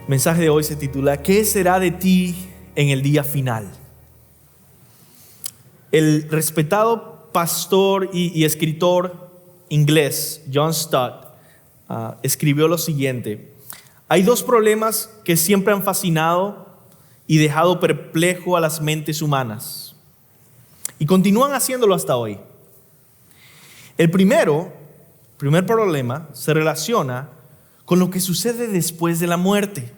El mensaje de hoy se titula ¿Qué será de ti en el día final? El respetado pastor y escritor inglés John Stott escribió lo siguiente: hay dos problemas que siempre han fascinado y dejado perplejo a las mentes humanas, y continúan haciéndolo hasta hoy. El primer problema se relaciona con lo que sucede después de la muerte.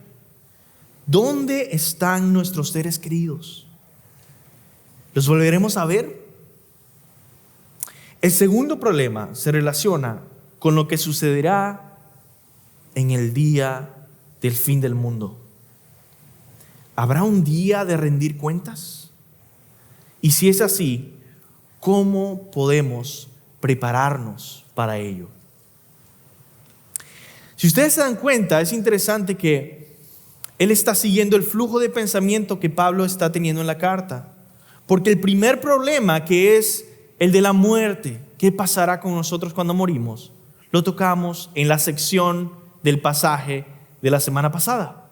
¿Dónde están nuestros seres queridos? ¿Los volveremos a ver? El segundo problema se relaciona con lo que sucederá en el día del fin del mundo. ¿Habrá un día de rendir cuentas? Y si es así, ¿cómo podemos prepararnos para ello? Si ustedes se dan cuenta, es interesante que él está siguiendo el flujo de pensamiento que Pablo está teniendo en la carta. Porque el primer problema, que es el de la muerte, ¿qué pasará con nosotros cuando morimos?, lo tocamos en la sección del pasaje de la semana pasada.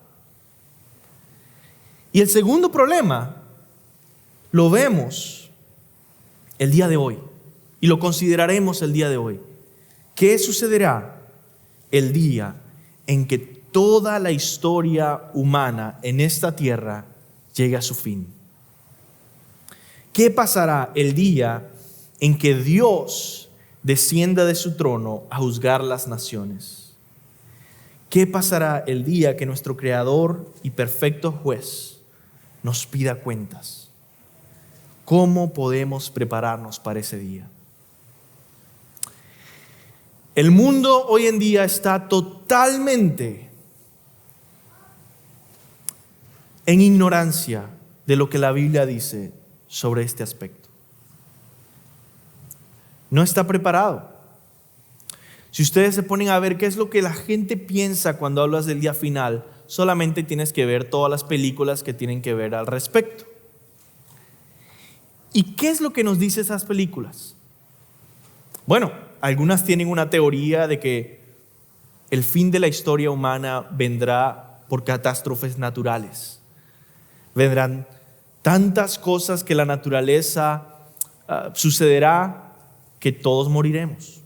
Y el segundo problema lo vemos el día de hoy y lo consideraremos el día de hoy. ¿Qué sucederá el día en que toda la historia humana en esta tierra llegue a su fin? ¿Qué pasará el día en que Dios descienda de su trono a juzgar las naciones? ¿Qué pasará el día que nuestro Creador y perfecto juez nos pida cuentas? ¿Cómo podemos prepararnos para ese día? El mundo hoy en día está totalmente en ignorancia de lo que la Biblia dice sobre este aspecto. No está preparado. Si ustedes se ponen a ver qué es lo que la gente piensa cuando hablas del día final, solamente tienes que ver todas las películas que tienen que ver al respecto. ¿Y qué es lo que nos dicen esas películas? Bueno, algunas tienen una teoría de que el fin de la historia humana vendrá por catástrofes naturales. Vendrán tantas cosas que la naturaleza sucederá que todos moriremos.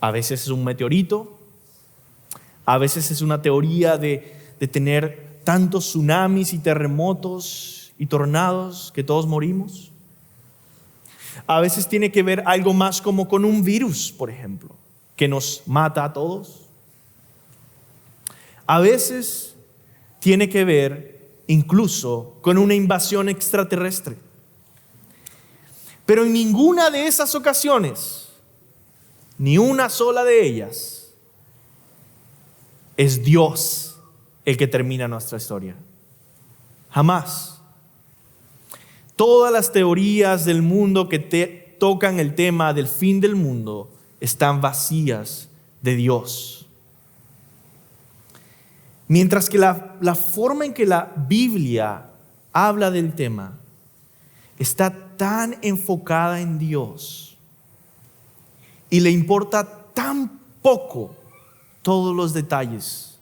A veces es un meteorito, a veces es una teoría de tener tantos tsunamis y terremotos y tornados que todos morimos. A veces tiene que ver algo más como con un virus, por ejemplo, que nos mata a todos. A veces tiene que ver incluso con una invasión extraterrestre. Pero en ninguna de esas ocasiones, ni una sola de ellas, es Dios el que termina nuestra historia. Jamás. Todas las teorías del mundo que tocan el tema del fin del mundo están vacías de Dios. Mientras que la forma en que la Biblia habla del tema está tan enfocada en Dios y le importa tan poco todos los detalles,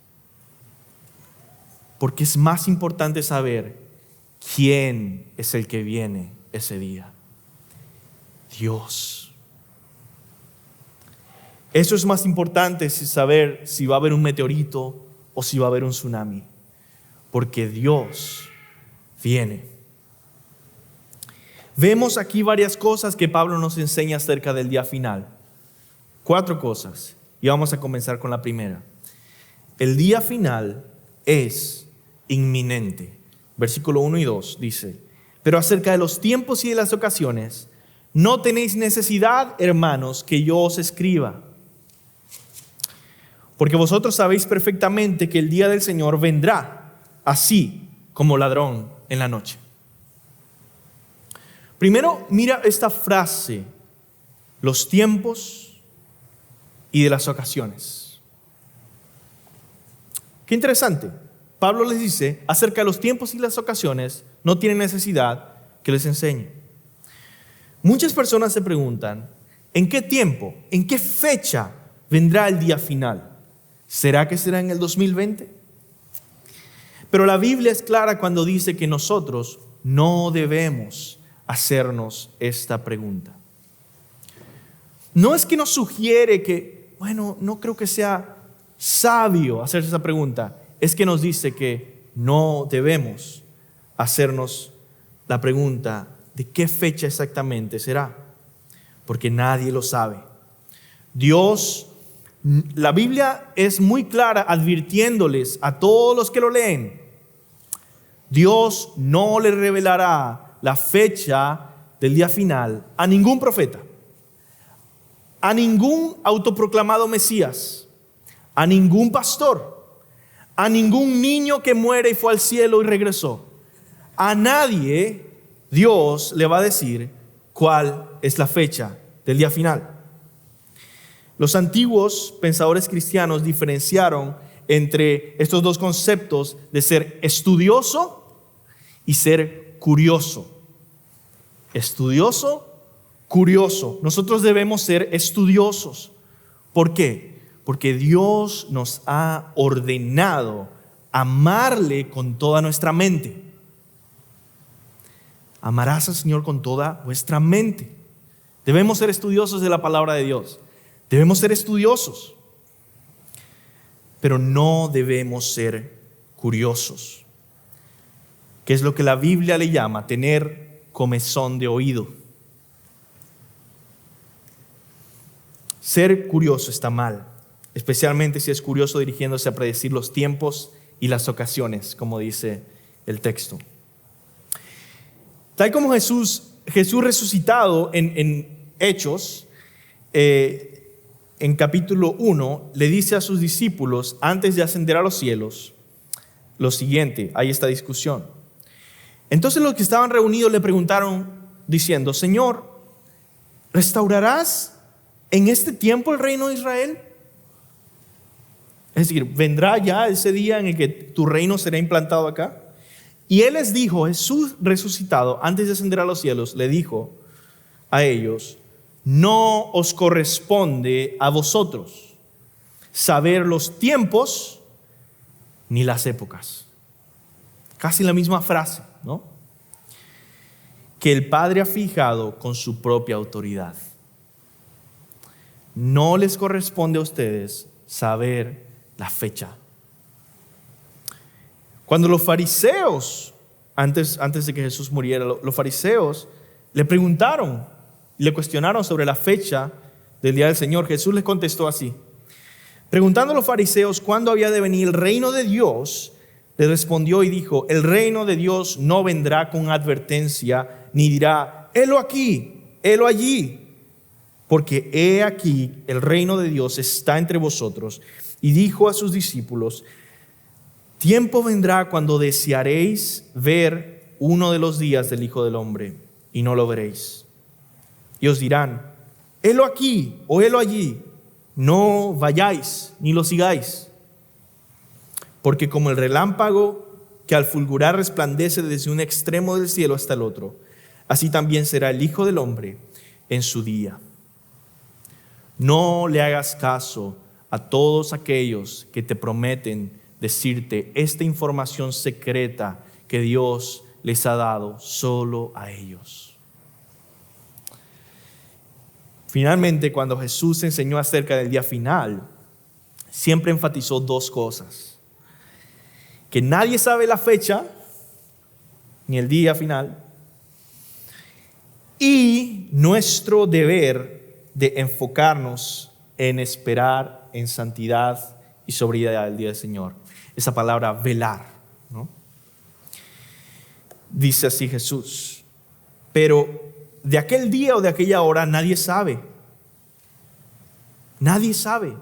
porque es más importante saber quién es el que viene ese día. Dios. Eso es más importante, saber si va a haber un meteorito o si va a haber un tsunami, porque Dios viene. Vemos aquí varias cosas que Pablo nos enseña acerca del día final. 4 cosas, y vamos a comenzar con la primera. El día final es inminente. Versículo 1 y 2 dice: pero acerca de los tiempos y de las ocasiones, no tenéis necesidad, hermanos, que yo os escriba. Porque vosotros sabéis perfectamente que el día del Señor vendrá así como ladrón en la noche. Primero, mira esta frase: los tiempos y de las ocasiones. Qué interesante. Pablo les dice, acerca de los tiempos y las ocasiones, no tienen necesidad que les enseñe. Muchas personas se preguntan, ¿en qué tiempo, en qué fecha vendrá el día final? ¿Será que será en el 2020? Pero la Biblia es clara cuando dice que nosotros no debemos hacernos esta pregunta. No es que nos sugiere que, no creo que sea sabio hacerse esa pregunta. Es que nos dice que no debemos hacernos la pregunta de qué fecha exactamente será, porque nadie lo sabe. La Biblia es muy clara advirtiéndoles a todos los que lo leen. Dios no le revelará la fecha del día final a ningún profeta, a ningún autoproclamado Mesías, a ningún pastor, a ningún niño que muere y fue al cielo y regresó. A nadie Dios le va a decir cuál es la fecha del día final. Los antiguos pensadores cristianos diferenciaron entre estos dos conceptos de ser estudioso y ser curioso. Estudioso, curioso. Nosotros debemos ser estudiosos. ¿Por qué? Porque Dios nos ha ordenado amarle con toda nuestra mente. Amarás al Señor con toda vuestra mente. Debemos ser estudiosos de la palabra de Dios. Debemos ser estudiosos. Pero no debemos ser curiosos, que es lo que la Biblia le llama tener comezón de oído. Ser curioso está mal, especialmente si es curioso dirigiéndose a predecir los tiempos y las ocasiones, como dice el texto. Tal como Jesús resucitado en Hechos, en capítulo 1, le dice a sus discípulos, antes de ascender a los cielos, lo siguiente, hay esta discusión. Entonces los que estaban reunidos le preguntaron diciendo, Señor, ¿restaurarás en este tiempo el reino de Israel? Es decir, ¿vendrá ya ese día en el que tu reino será implantado acá? Y Él les dijo, Jesús resucitado, antes de ascender a los cielos, le dijo a ellos, no os corresponde a vosotros saber los tiempos ni las épocas. Casi la misma frase, ¿no? Que el Padre ha fijado con su propia autoridad. No les corresponde a ustedes saber la fecha. Cuando los fariseos, antes de que Jesús muriera, los fariseos le preguntaron, le cuestionaron sobre la fecha del día del Señor, Jesús les contestó así. Preguntando a los fariseos cuándo había de venir el reino de Dios, le respondió y dijo, el reino de Dios no vendrá con advertencia, ni dirá, helo aquí, helo allí, porque he aquí, el reino de Dios está entre vosotros. Y dijo a sus discípulos, tiempo vendrá cuando desearéis ver uno de los días del Hijo del Hombre, y no lo veréis. Y os dirán, helo aquí o helo allí, no vayáis ni lo sigáis. Porque como el relámpago que al fulgurar resplandece desde un extremo del cielo hasta el otro, así también será el Hijo del Hombre en su día. No le hagas caso a todos aquellos que te prometen decirte esta información secreta que Dios les ha dado solo a ellos. Finalmente, cuando Jesús enseñó acerca del día final, siempre enfatizó dos cosas. Que nadie sabe la fecha, ni el día final, y nuestro deber de enfocarnos en esperar en santidad y sobriedad del día del Señor. Esa palabra velar, ¿no? Dice así Jesús, pero de aquel día o de aquella hora nadie sabe. Nadie sabe.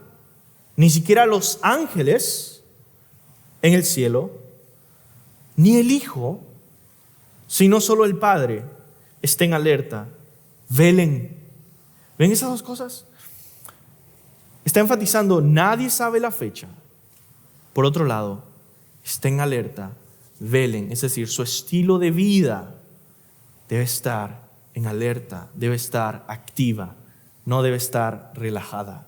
Ni siquiera los ángeles en el cielo, ni el Hijo, sino solo el Padre. Estén alerta, velen. ¿Ven esas dos cosas? Está enfatizando, nadie sabe la fecha. Por otro lado, estén alerta, velen. Es decir, su estilo de vida debe estar en alerta, debe estar activa, no debe estar relajada.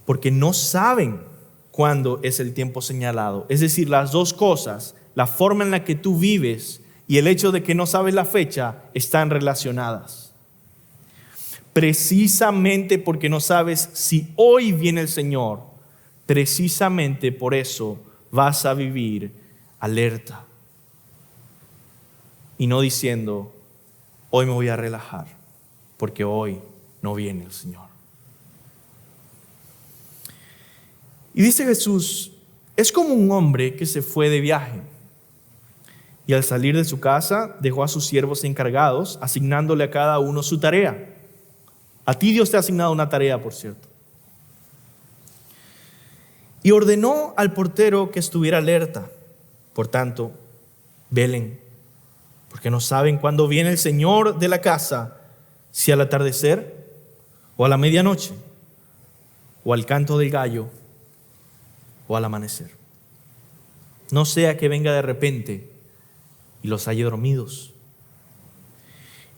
Porque no saben cuándo es el tiempo señalado. Es decir, las dos cosas, la forma en la que tú vives y el hecho de que no sabes la fecha, están relacionadas. Precisamente porque no sabes si hoy viene el Señor, precisamente por eso vas a vivir alerta. Y no diciendo, hoy me voy a relajar, porque hoy no viene el Señor. Y dice Jesús, es como un hombre que se fue de viaje y al salir de su casa dejó a sus siervos encargados, asignándole a cada uno su tarea. A ti Dios te ha asignado una tarea, por cierto. Y ordenó al portero que estuviera alerta. Por tanto, velen, porque no saben cuándo viene el Señor de la casa, si al atardecer o a la medianoche o al canto del gallo o al amanecer. No sea que venga de repente y los halle dormidos.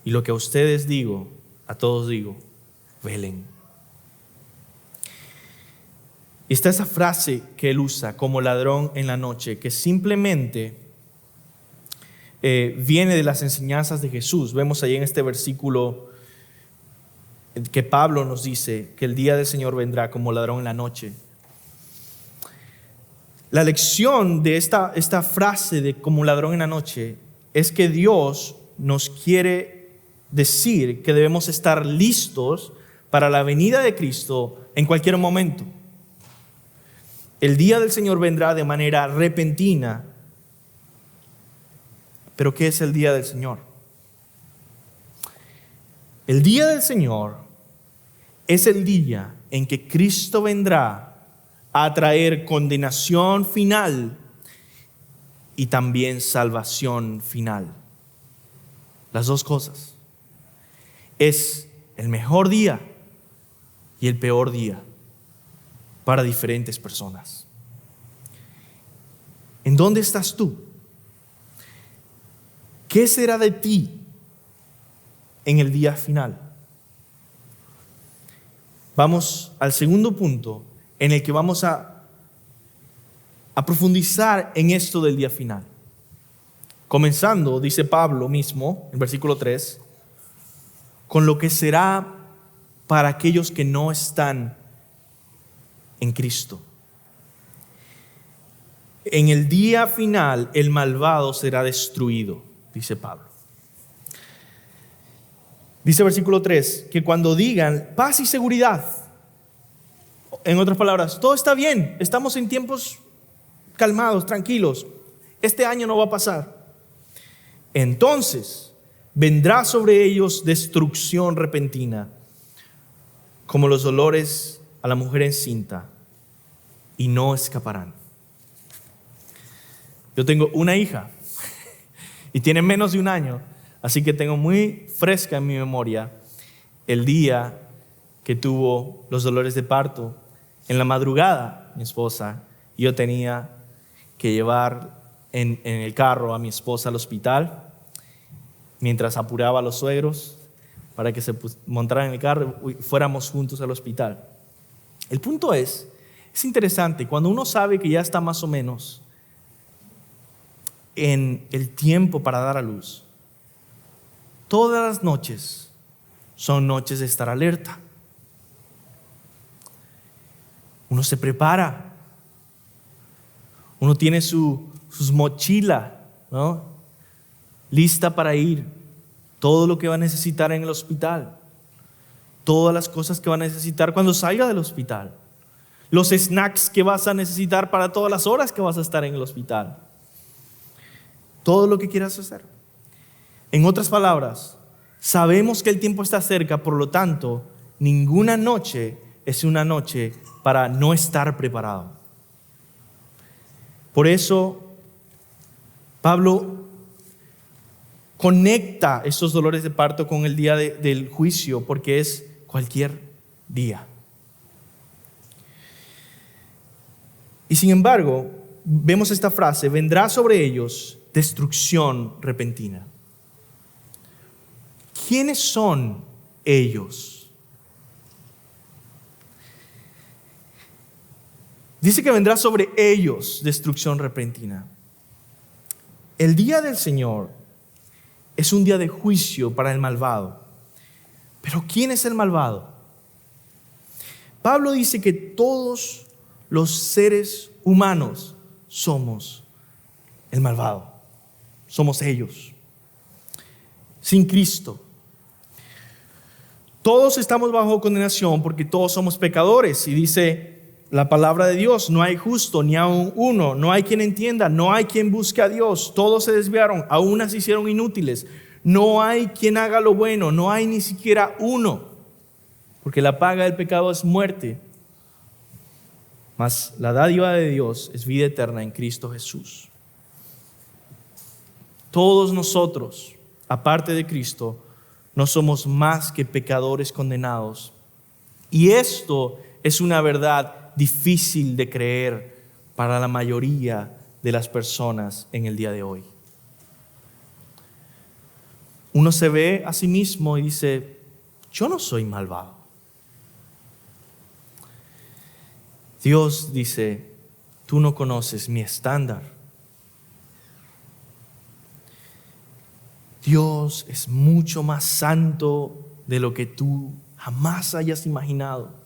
Y lo que a ustedes digo, a todos digo, velen. Y está esa frase que él usa como ladrón en la noche, que simplemente viene de las enseñanzas de Jesús. Vemos ahí en este versículo que Pablo nos dice que el día del Señor vendrá como ladrón en la noche. La lección de esta frase de como ladrón en la noche es que Dios nos quiere decir que debemos estar listos para la venida de Cristo en cualquier momento. El día del Señor vendrá de manera repentina. Pero ¿qué es el día del Señor? El día del Señor es el día en que Cristo vendrá a traer condenación final y también salvación final. Las dos cosas. Es el mejor día y el peor día para diferentes personas. ¿En dónde estás tú? ¿Qué será de ti en el día final? Vamos al segundo punto en el que vamos a profundizar en esto del día final. Comenzando, dice Pablo mismo, en versículo 3, con lo que será para aquellos que no están en Cristo. En el día final, el malvado será destruido, dice Pablo. Dice versículo 3, que cuando digan paz y seguridad, en otras palabras, todo está bien, estamos en tiempos calmados, tranquilos, este año no va a pasar. Entonces vendrá sobre ellos destrucción repentina, como los dolores a la mujer encinta, y no escaparán. Yo tengo una hija y tiene menos de un año, así que tengo muy fresca en mi memoria el día que tuvo los dolores de parto. En la madrugada, mi esposa y yo tenía que llevar en el carro a mi esposa al hospital, mientras apuraba a los suegros para que se montaran en el carro y fuéramos juntos al hospital. El punto es interesante, cuando uno sabe que ya está más o menos en el tiempo para dar a luz, todas las noches son noches de estar alerta. Uno se prepara, uno tiene sus mochilas, ¿no?, lista para ir, todo lo que va a necesitar en el hospital, todas las cosas que va a necesitar cuando salga del hospital, los snacks que vas a necesitar para todas las horas que vas a estar en el hospital, todo lo que quieras hacer. En otras palabras, sabemos que el tiempo está cerca, por lo tanto, ninguna noche es una noche para no estar preparado. Por eso, Pablo conecta estos dolores de parto con el día del juicio, porque es cualquier día. Y sin embargo, vemos esta frase: vendrá sobre ellos destrucción repentina. ¿Quiénes son ellos? Dice que vendrá sobre ellos destrucción repentina. El día del Señor es un día de juicio para el malvado. Pero ¿quién es el malvado? Pablo dice que todos los seres humanos somos el malvado. Somos ellos. Sin Cristo. Todos estamos bajo condenación porque todos somos pecadores. Y dice la palabra de Dios, no hay justo ni aun uno, no hay quien entienda, no hay quien busque a Dios. Todos se desviaron, a unas se hicieron inútiles. No hay quien haga lo bueno, no hay ni siquiera uno. Porque la paga del pecado es muerte. Mas la dádiva de Dios es vida eterna en Cristo Jesús. Todos nosotros, aparte de Cristo, no somos más que pecadores condenados. Y esto es una verdad difícil de creer para la mayoría de las personas en el día de hoy. Uno se ve a sí mismo y dice, yo no soy malvado. Dios dice, tú no conoces mi estándar. Dios es mucho más santo de lo que tú jamás hayas imaginado.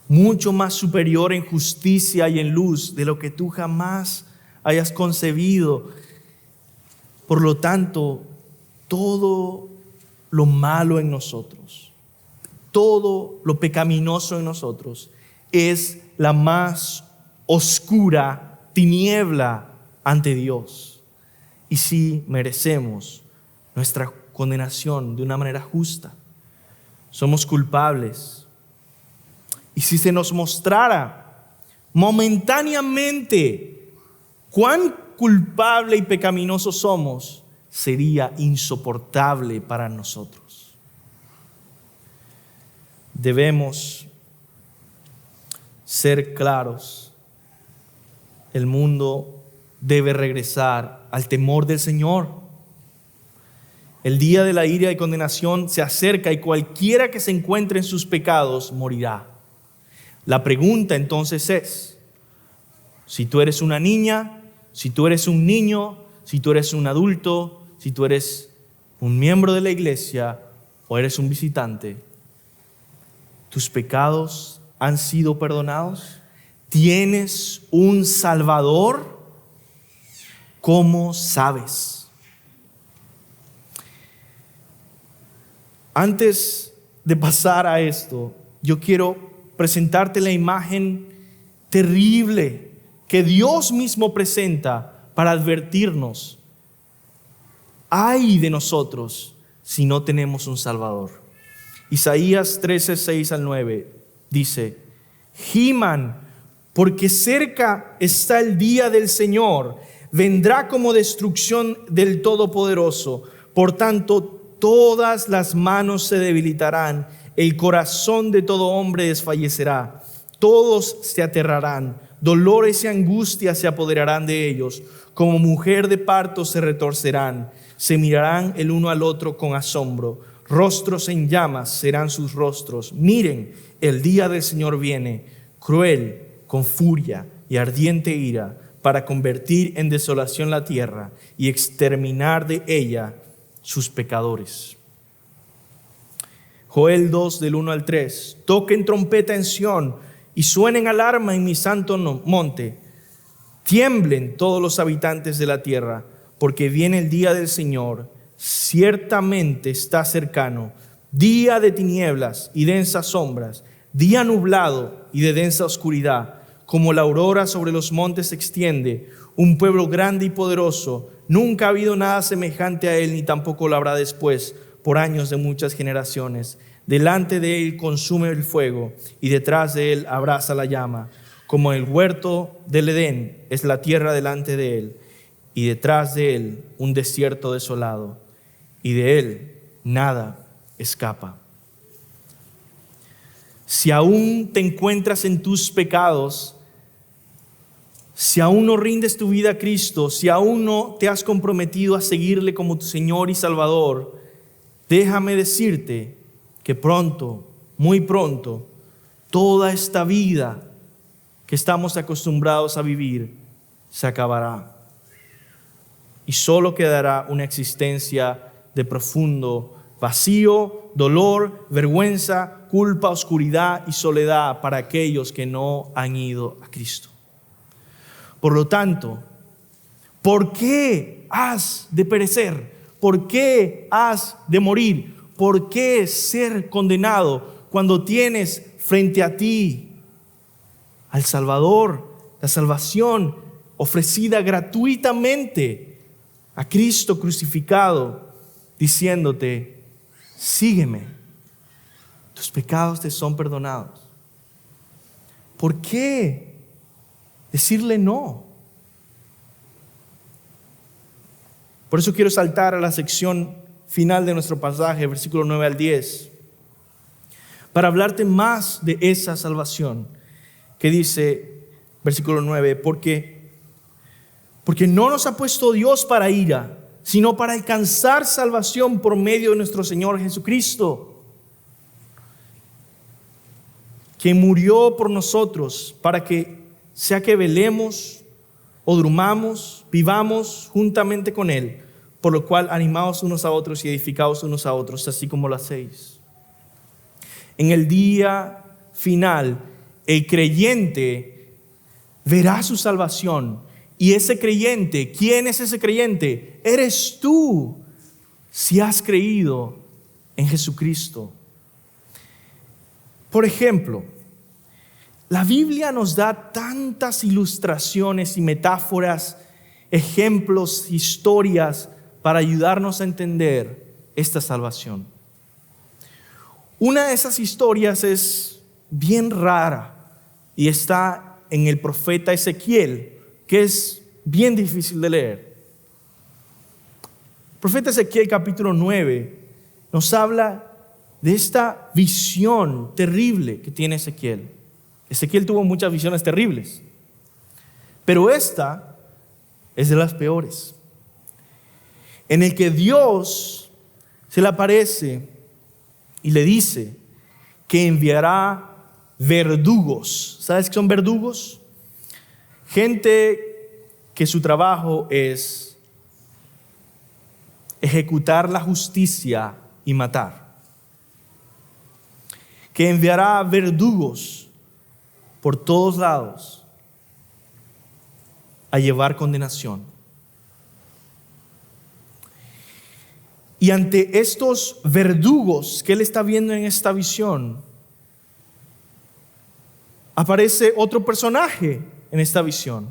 Mucho más superior en justicia y en luz de lo que tú jamás hayas concebido. Por lo tanto, todo lo malo en nosotros, todo lo pecaminoso en nosotros es la más oscura tiniebla ante Dios. Y sí merecemos nuestra condenación de una manera justa. Somos culpables. Y si se nos mostrara momentáneamente cuán culpable y pecaminoso somos, sería insoportable para nosotros. Debemos ser claros. El mundo debe regresar al temor del Señor. El día de la ira y condenación se acerca y cualquiera que se encuentre en sus pecados morirá. La pregunta entonces es, si tú eres una niña, si tú eres un niño, si tú eres un adulto, si tú eres un miembro de la iglesia o eres un visitante, ¿tus pecados han sido perdonados? ¿Tienes un Salvador? ¿Cómo sabes? Antes de pasar a esto, yo quiero presentarte la imagen terrible que Dios mismo presenta para advertirnos. Ay de nosotros si no tenemos un Salvador. Isaías 13, 6 al 9 dice, giman, porque cerca está el día del Señor, vendrá como destrucción del Todopoderoso. Por tanto, todas las manos se debilitarán, el corazón de todo hombre desfallecerá, todos se aterrarán, dolores y angustias se apoderarán de ellos, como mujer de parto se retorcerán, se mirarán el uno al otro con asombro, rostros en llamas serán sus rostros. Miren, el día del Señor viene, cruel, con furia y ardiente ira, para convertir en desolación la tierra y exterminar de ella sus pecadores. Joel 2, del 1 al 3. Toquen trompeta en Sión y suenen alarma en mi santo monte. Tiemblen todos los habitantes de la tierra, porque viene el día del Señor. Ciertamente está cercano, día de tinieblas y densas sombras, día nublado y de densa oscuridad. Como la aurora sobre los montes se extiende, un pueblo grande y poderoso. Nunca ha habido nada semejante a él, ni tampoco lo habrá después, por años de muchas generaciones. Delante de él consume el fuego, y detrás de él abraza la llama. Como el huerto del Edén es la tierra delante de él, y detrás de él un desierto desolado, y de él nada escapa. Si aún te encuentras en tus pecados, si aún no rindes tu vida a Cristo, si aún no te has comprometido a seguirle como tu Señor y Salvador, déjame decirte que pronto, muy pronto, toda esta vida que estamos acostumbrados a vivir se acabará. Y solo quedará una existencia de profundo vacío, dolor, vergüenza, culpa, oscuridad y soledad para aquellos que no han ido a Cristo. Por lo tanto, ¿por qué has de perecer? ¿Por qué has de morir? ¿Por qué ser condenado cuando tienes frente a ti al Salvador, la salvación ofrecida gratuitamente a Cristo crucificado, diciéndote: sígueme, tus pecados te son perdonados? ¿Por qué decirle no? Por eso quiero saltar a la sección final de nuestro pasaje, versículo 9 al 10, para hablarte más de esa salvación que dice, versículo 9, porque no nos ha puesto Dios para ira, sino para alcanzar salvación por medio de nuestro Señor Jesucristo, quien murió por nosotros, para que sea que velemos o durmamos, vivamos juntamente con Él, por lo cual animaos unos a otros y edificaos unos a otros, así como lo hacéis. En el día final, el creyente verá su salvación. Y ese creyente, ¿quién es ese creyente? Eres tú, si has creído en Jesucristo. Por ejemplo, la Biblia nos da tantas ilustraciones y metáforas, ejemplos, historias para ayudarnos a entender esta salvación. Una de esas historias es bien rara y está en el profeta Ezequiel, que es bien difícil de leer. El profeta Ezequiel capítulo 9 nos habla de esta visión terrible que tiene Ezequiel. Ezequiel tuvo muchas visiones terribles, pero esta es de las peores, en el que Dios se le aparece y le dice que enviará verdugos. ¿Sabes qué son verdugos? Gente que su trabajo es ejecutar la justicia y matar. Que enviará verdugos por todos lados a llevar condenación. Y ante estos verdugos que él está viendo en esta visión, aparece otro personaje en esta visión,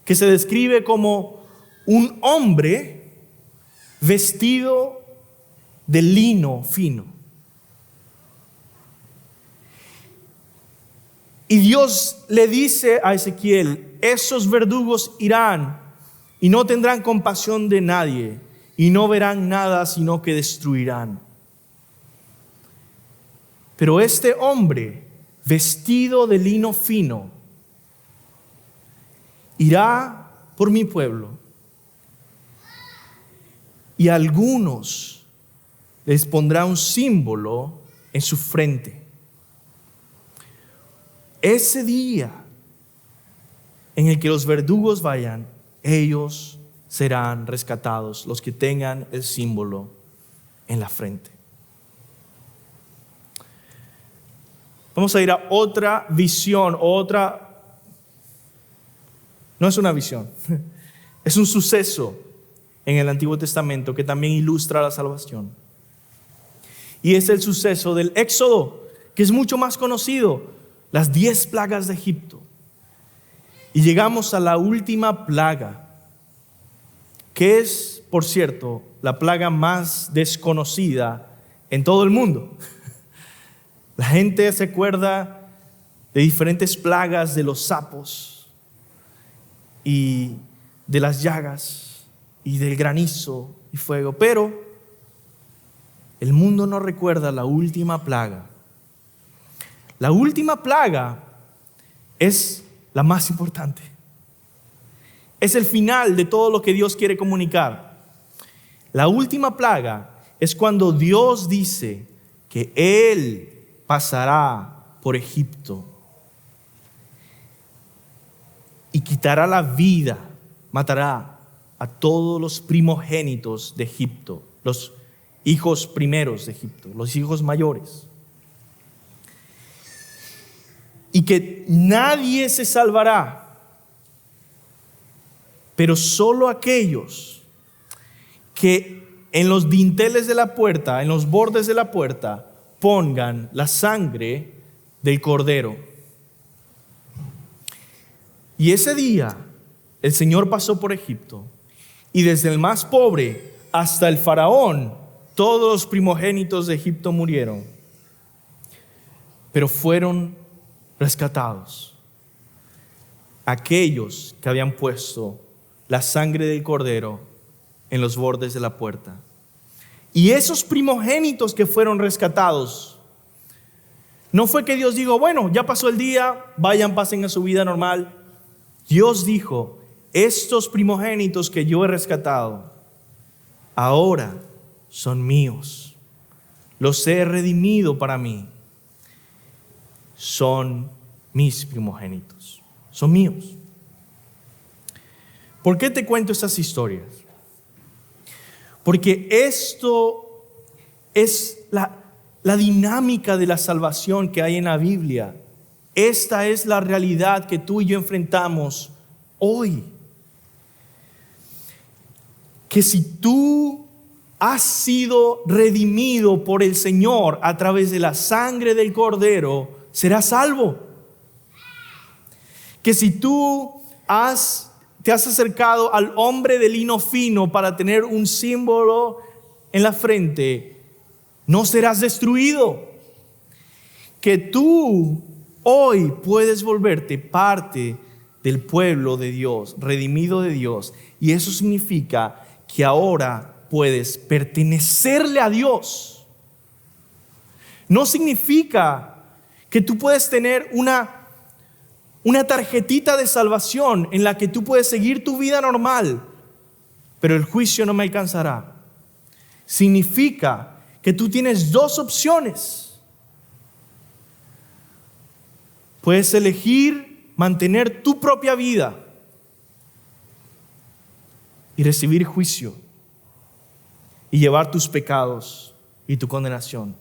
que se describe como un hombre vestido de lino fino. Y Dios le dice a Ezequiel: esos verdugos irán y no tendrán compasión de nadie y no verán nada, sino que destruirán. Pero este hombre vestido de lino fino irá por mi pueblo, y a algunos les pondrá un símbolo en su frente. Ese día en el que los verdugos vayan, ellos serán rescatados, los que tengan el símbolo en la frente. Vamos a ir a otra visión, no es una visión, es un suceso en el Antiguo Testamento que también ilustra la salvación. Y es el suceso del Éxodo, que es mucho más conocido, las 10 plagas de Egipto. Y llegamos a la última plaga, que es, por cierto, la plaga más desconocida en todo el mundo. La gente se acuerda de diferentes plagas, de los sapos y de las llagas y del granizo y fuego, pero el mundo no recuerda la última plaga. La última plaga es la más importante. Es el final de todo lo que Dios quiere comunicar. La última plaga es cuando Dios dice que Él pasará por Egipto. y quitará la vida, matará a todos los primogénitos de Egipto, los hijos primeros de Egipto, los hijos mayores. Y que nadie se salvará, pero solo aquellos que en los dinteles de la puerta, en los bordes de la puerta, pongan la sangre del cordero. Y ese día el Señor pasó por Egipto, y desde el más pobre hasta el faraón, todos los primogénitos de Egipto murieron, pero fueron rescatados aquellos que habían puesto la sangre del cordero en los bordes de la puerta. Y esos primogénitos que fueron rescatados, no fue que Dios dijo, bueno, ya pasó el día, vayan, pasen a su vida normal. Dios dijo, estos primogénitos que yo he rescatado, ahora son míos. Los he redimido para mí. Son mis primogénitos, son míos. ¿Por qué te cuento estas historias? Porque esto es la dinámica de la salvación que hay en la Biblia. Esta es la realidad que tú y yo enfrentamos hoy. Que si tú has sido redimido por el Señor a través de la sangre del Cordero, serás salvo. Que si tú te has acercado al hombre de lino fino para tener un símbolo en la frente, no serás destruido. Que tú hoy puedes volverte parte del pueblo de Dios, redimido de Dios, y eso significa que ahora puedes pertenecerle a Dios. No significa que tú puedes tener una tarjetita de salvación en la que tú puedes seguir tu vida normal, pero el juicio no me alcanzará. Significa que tú tienes dos opciones. Puedes elegir mantener tu propia vida y recibir juicio y llevar tus pecados y tu condenación.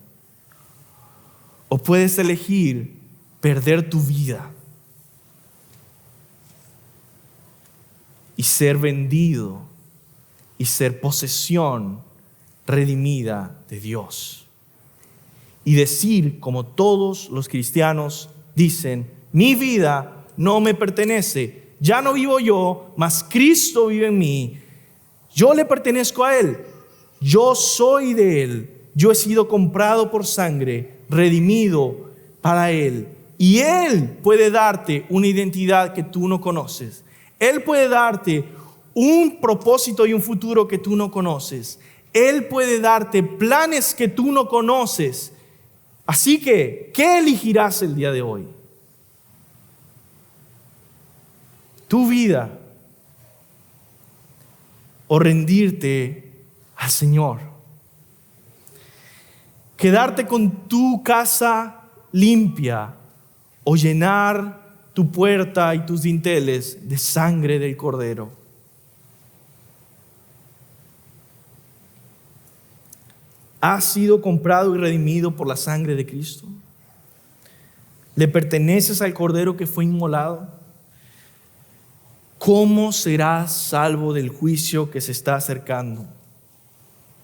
O puedes elegir perder tu vida y ser vendido y ser posesión redimida de Dios. Y decir, como todos los cristianos dicen, mi vida no me pertenece, ya no vivo yo, mas Cristo vive en mí. Yo le pertenezco a Él, yo soy de Él, yo he sido comprado por sangre, redimido para Él. Y Él puede darte una identidad que tú no conoces. Él puede darte un propósito y un futuro que tú no conoces. Él puede darte planes que tú no conoces. Así que, ¿qué elegirás el día de hoy? ¿Tu vida o rendirte al Señor? ¿Quedarte con tu casa limpia o llenar tu puerta y tus dinteles de sangre del Cordero? ¿Has sido comprado y redimido por la sangre de Cristo? ¿Le perteneces al Cordero que fue inmolado? ¿Cómo serás salvo del juicio que se está acercando?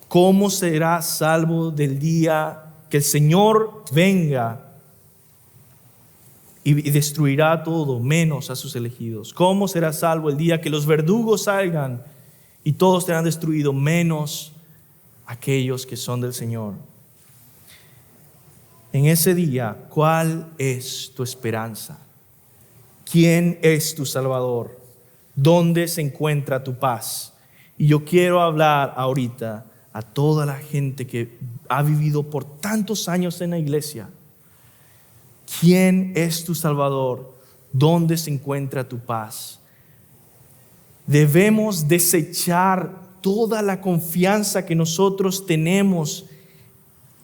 ¿Cómo serás salvo del día que el Señor venga y destruirá todo, menos a sus elegidos? ¿Cómo serás salvo el día que los verdugos salgan y todos serán destruidos, menos aquellos que son del Señor? En ese día, ¿cuál es tu esperanza? ¿Quién es tu Salvador? ¿Dónde se encuentra tu paz? Y yo quiero hablar ahorita a toda la gente que ha vivido por tantos años en la iglesia. ¿Quién es tu Salvador? ¿Dónde se encuentra tu paz? Debemos desechar toda la confianza que nosotros tenemos,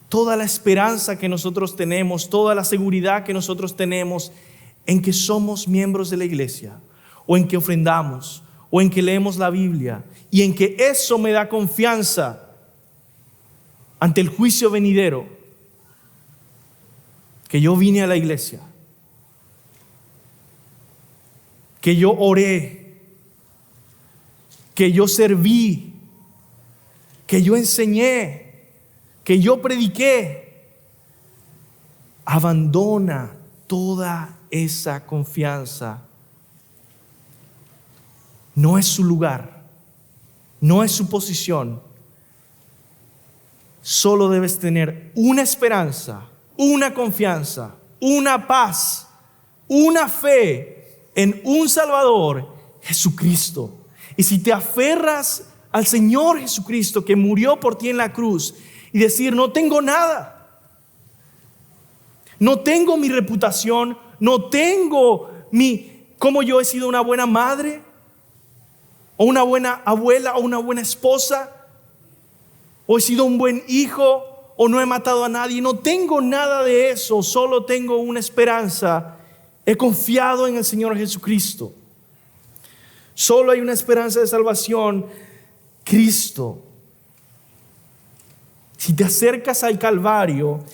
toda la esperanza que nosotros tenemos, toda la seguridad que nosotros tenemos en que somos miembros de la iglesia, o en que ofrendamos, o en que leemos la Biblia, y en que eso me da confianza ante el juicio venidero, que yo vine a la iglesia, que yo oré, que yo serví, que yo enseñé, que yo prediqué. Abandona toda esa confianza. No es su lugar, no es su posición. Solo debes tener una esperanza, una confianza, una paz, una fe en un Salvador, Jesucristo. Y si te aferras al Señor Jesucristo que murió por ti en la cruz y decir: no tengo nada, no tengo mi reputación, no tengo cómo yo he sido una buena madre, o una buena abuela, o una buena esposa, o he sido un buen hijo, o no he matado a nadie. No tengo nada de eso, solo tengo una esperanza. He confiado en el Señor Jesucristo. Solo hay una esperanza de salvación: Cristo. Si te acercas al Calvario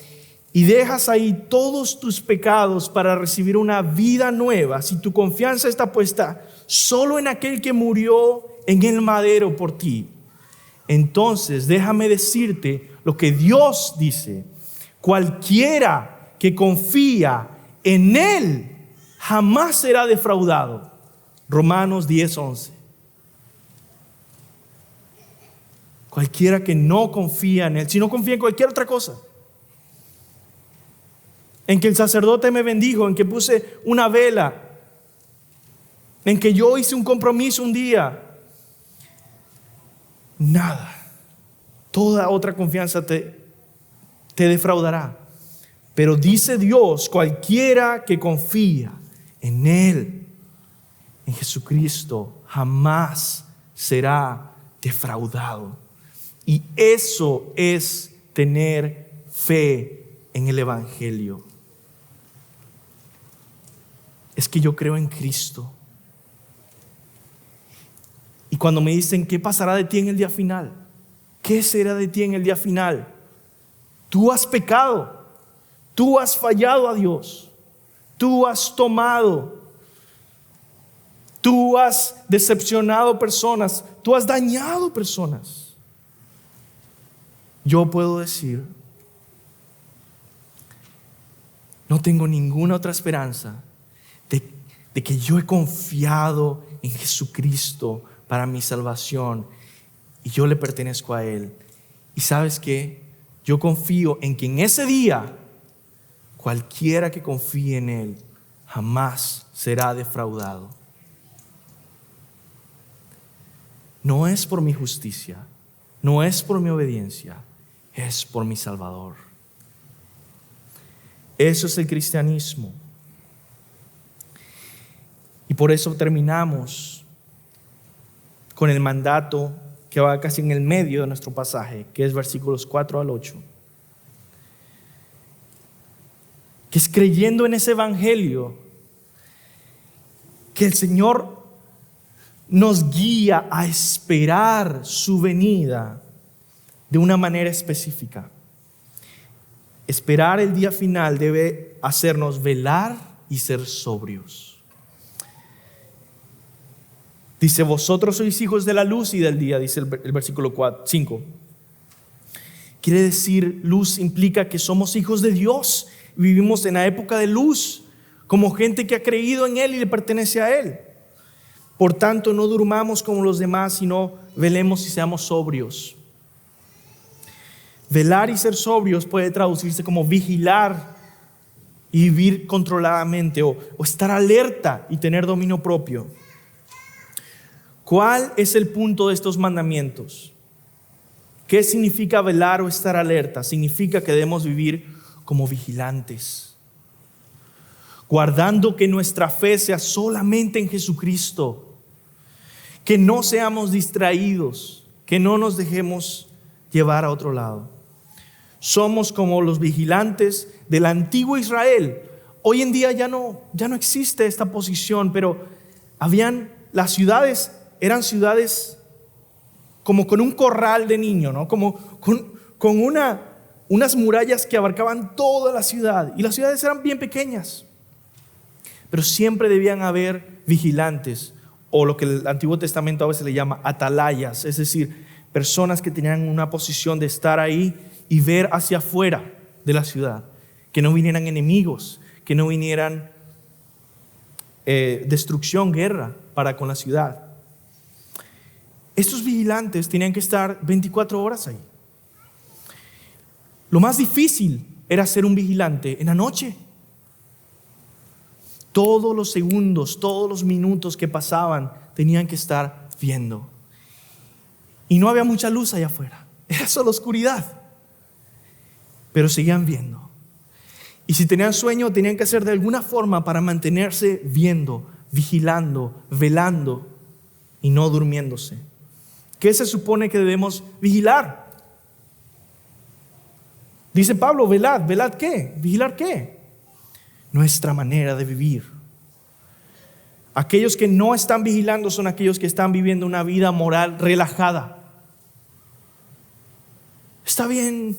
y dejas ahí todos tus pecados para recibir una vida nueva, si tu confianza está puesta solo en aquel que murió en el madero por ti, entonces déjame decirte lo que Dios dice: cualquiera que confía en Él jamás será defraudado. Romanos 10:11. Cualquiera que no confía en Él, si no confía en cualquier otra cosa, en que el sacerdote me bendijo, en que puse una vela, en que yo hice un compromiso un día, nada, toda otra confianza te defraudará. Pero dice Dios: cualquiera que confía en Él, en Jesucristo, jamás será defraudado. Y eso es tener fe en el Evangelio. Es que yo creo en Cristo. Y cuando me dicen: ¿qué pasará de ti en el día final? ¿Qué será de ti en el día final? Tú has pecado, tú has fallado a Dios, tú has tomado, tú has decepcionado personas, tú has dañado personas. Yo puedo decir: no tengo ninguna otra esperanza de que yo he confiado en Jesucristo para mi salvación y yo le pertenezco a Él. Y ¿sabes qué? Yo confío en que en ese día cualquiera que confíe en Él jamás será defraudado. No es por mi justicia, no es por mi obediencia, es por mi Salvador. Eso es el cristianismo. Y por eso terminamos con el mandato que va casi en el medio de nuestro pasaje, que es versículos 4 al 8. Que es creyendo en ese evangelio que el Señor nos guía a esperar su venida de una manera específica. Esperar el día final debe hacernos velar y ser sobrios. Dice: vosotros sois hijos de la luz y del día, dice el versículo 5. Quiere decir, luz implica que somos hijos de Dios. Vivimos en la época de luz, como gente que ha creído en Él y le pertenece a Él. Por tanto, no durmamos como los demás, sino velemos y seamos sobrios. Velar y ser sobrios puede traducirse como vigilar y vivir controladamente, o estar alerta y tener dominio propio. ¿Cuál es el punto de estos mandamientos? ¿Qué significa velar o estar alerta? Significa que debemos vivir como vigilantes, guardando que nuestra fe sea solamente en Jesucristo, que no seamos distraídos, que no nos dejemos llevar a otro lado. Somos como los vigilantes del antiguo Israel. Hoy en día ya no existe esta posición, pero Las ciudades eran ciudades como con un corral de niño, ¿no? Como con unas murallas que abarcaban toda la ciudad. Y las ciudades eran bien pequeñas. Pero siempre debían haber vigilantes, o lo que el Antiguo Testamento a veces le llama atalayas, es decir, personas que tenían una posición de estar ahí y ver hacia afuera de la ciudad, que no vinieran enemigos, que no vinieran destrucción, guerra para con la ciudad. Estos vigilantes tenían que estar 24 horas ahí. Lo más difícil era ser un vigilante en la noche. Todos los segundos, todos los minutos que pasaban tenían que estar viendo. Y no había mucha luz allá afuera, era solo oscuridad. Pero seguían viendo. Y si tenían sueño, tenían que hacer de alguna forma para mantenerse viendo, vigilando, velando y no durmiéndose. ¿Qué se supone que debemos vigilar? Dice Pablo, velad. ¿Velad qué? ¿Vigilar qué? Nuestra manera de vivir. Aquellos que no están vigilando son aquellos que están viviendo una vida moral relajada. Está bien,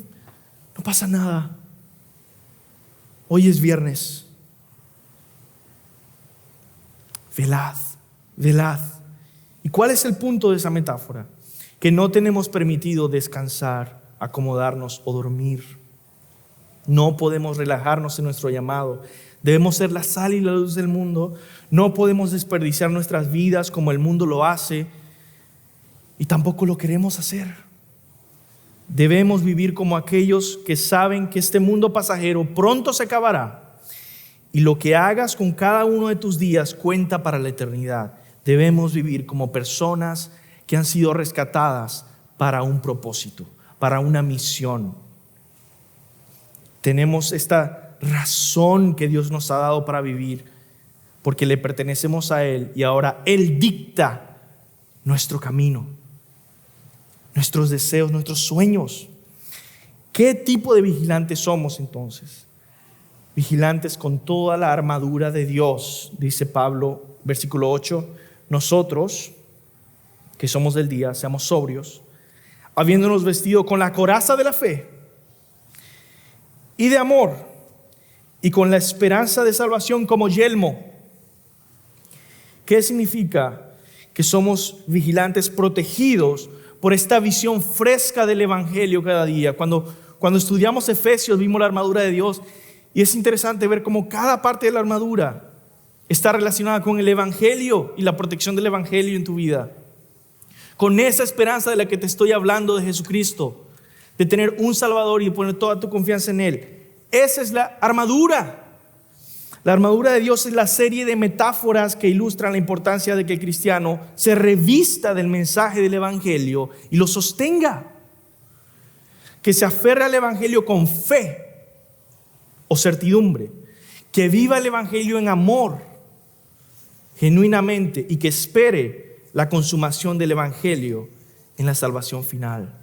no pasa nada. Hoy es viernes. Velad, velad. ¿Y cuál es el punto de esa metáfora? Que no tenemos permitido descansar, acomodarnos o dormir. No podemos relajarnos en nuestro llamado. Debemos ser la sal y la luz del mundo. No podemos desperdiciar nuestras vidas como el mundo lo hace. Y tampoco lo queremos hacer. Debemos vivir como aquellos que saben que este mundo pasajero pronto se acabará. Y lo que hagas con cada uno de tus días cuenta para la eternidad. Debemos vivir como personas que han sido rescatadas para un propósito, para una misión. Tenemos esta razón que Dios nos ha dado para vivir, porque le pertenecemos a Él y ahora Él dicta nuestro camino, nuestros deseos, nuestros sueños. ¿Qué tipo de vigilantes somos entonces? Vigilantes con toda la armadura de Dios, dice Pablo, versículo 8. Nosotros, que somos del día, seamos sobrios, habiéndonos vestido con la coraza de la fe y de amor, y con la esperanza de salvación como yelmo. ¿Qué significa? Que somos vigilantes protegidos por esta visión fresca del Evangelio cada día. Cuando estudiamos Efesios vimos la armadura de Dios, y es interesante ver cómo cada parte de la armadura está relacionada con el Evangelio y la protección del Evangelio en tu vida. Con esa esperanza de la que te estoy hablando, de Jesucristo, de tener un Salvador y de poner toda tu confianza en Él. Esa es la armadura. La armadura de Dios es la serie de metáforas que ilustran la importancia de que el cristiano se revista del mensaje del Evangelio y lo sostenga. Que se aferre al Evangelio con fe o certidumbre. Que viva el Evangelio en amor, genuinamente, y que espere la consumación del Evangelio en la salvación final.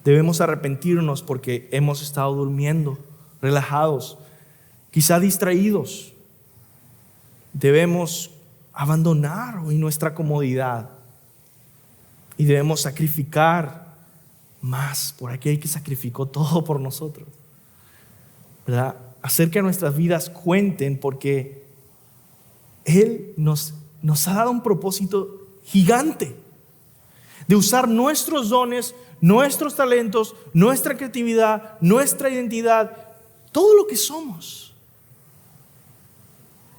Debemos arrepentirnos porque hemos estado durmiendo, relajados, quizá distraídos. Debemos abandonar hoy nuestra comodidad y debemos sacrificar más por aquel que sacrificó todo por nosotros, ¿verdad? Hacer que nuestras vidas cuenten, porque Él nos ha dado un propósito gigante de usar nuestros dones, nuestros talentos, nuestra creatividad, nuestra identidad, todo lo que somos.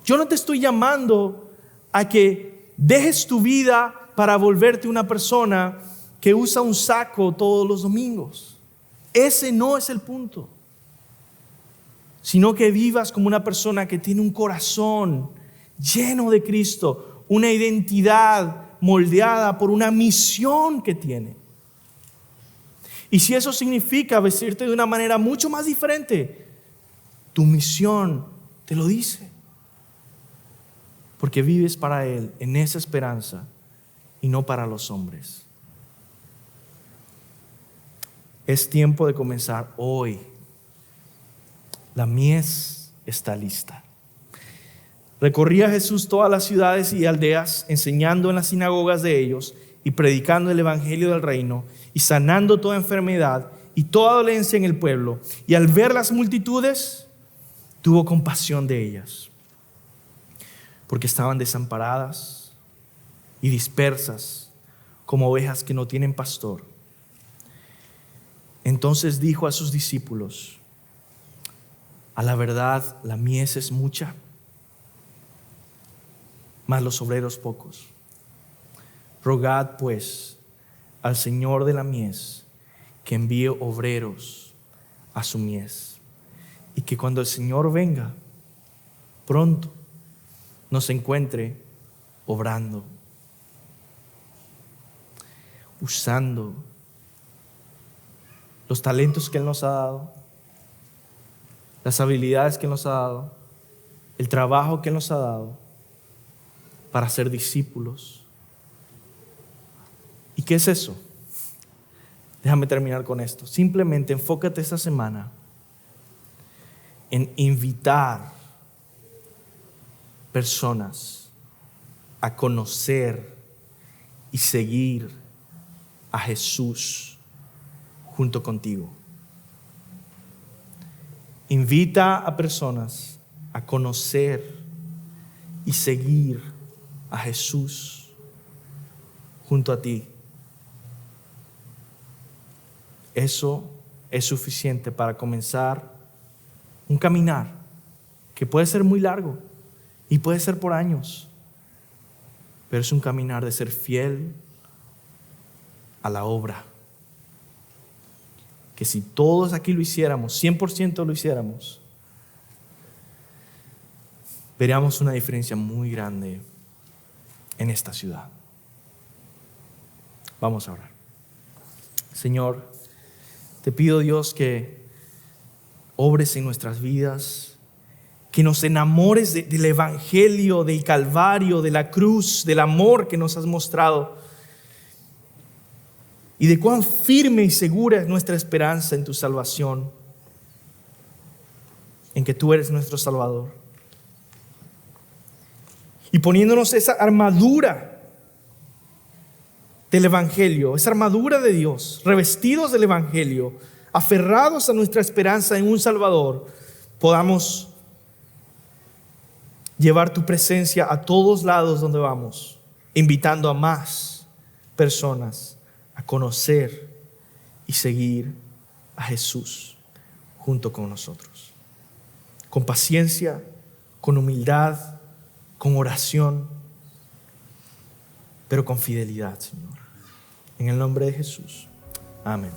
Yo no te estoy llamando a que dejes tu vida para volverte una persona que usa un saco todos los domingos. Ese no es el punto. Sino que vivas como una persona que tiene un corazón lleno de Cristo, una identidad moldeada por una misión que tiene. Y si eso significa vestirte de una manera mucho más diferente, tu misión te lo dice. Porque vives para Él en esa esperanza y no para los hombres. Es tiempo de comenzar hoy. La mies está lista. Recorría Jesús todas las ciudades y aldeas, enseñando en las sinagogas de ellos y predicando el evangelio del reino y sanando toda enfermedad y toda dolencia en el pueblo. Y al ver las multitudes, tuvo compasión de ellas, porque estaban desamparadas y dispersas como ovejas que no tienen pastor. Entonces dijo a sus discípulos: a la verdad, la mies es mucha, mas los obreros pocos. Rogad pues al Señor de la mies que envíe obreros a su mies, y que cuando el Señor venga pronto nos encuentre obrando, usando los talentos que Él nos ha dado, las habilidades que Él nos ha dado, el trabajo que Él nos ha dado para ser discípulos. ¿Y qué es eso? Déjame terminar con esto. Simplemente enfócate esta semana en invitar personas a conocer y seguir a Jesús junto contigo. Invita a personas a conocer y seguir a Jesús junto a ti. Eso es suficiente para comenzar un caminar que puede ser muy largo y puede ser por años, pero es un caminar de ser fiel a la obra. Que si todos aquí lo hiciéramos, 100% lo hiciéramos, veríamos una diferencia muy grande en esta ciudad. Vamos a orar. Señor, te pido, Dios, que obres en nuestras vidas, que nos enamores del evangelio, del Calvario, de la cruz, del amor que nos has mostrado, y de cuán firme y segura es nuestra esperanza en tu salvación, en que tú eres nuestro Salvador. Y poniéndonos esa armadura del evangelio, esa armadura de Dios, revestidos del evangelio, aferrados a nuestra esperanza en un Salvador, podamos llevar tu presencia a todos lados donde vamos, invitando a más personas a conocer y seguir a Jesús junto con nosotros. Con paciencia, con humildad, con oración, pero con fidelidad, Señor. En el nombre de Jesús. Amén.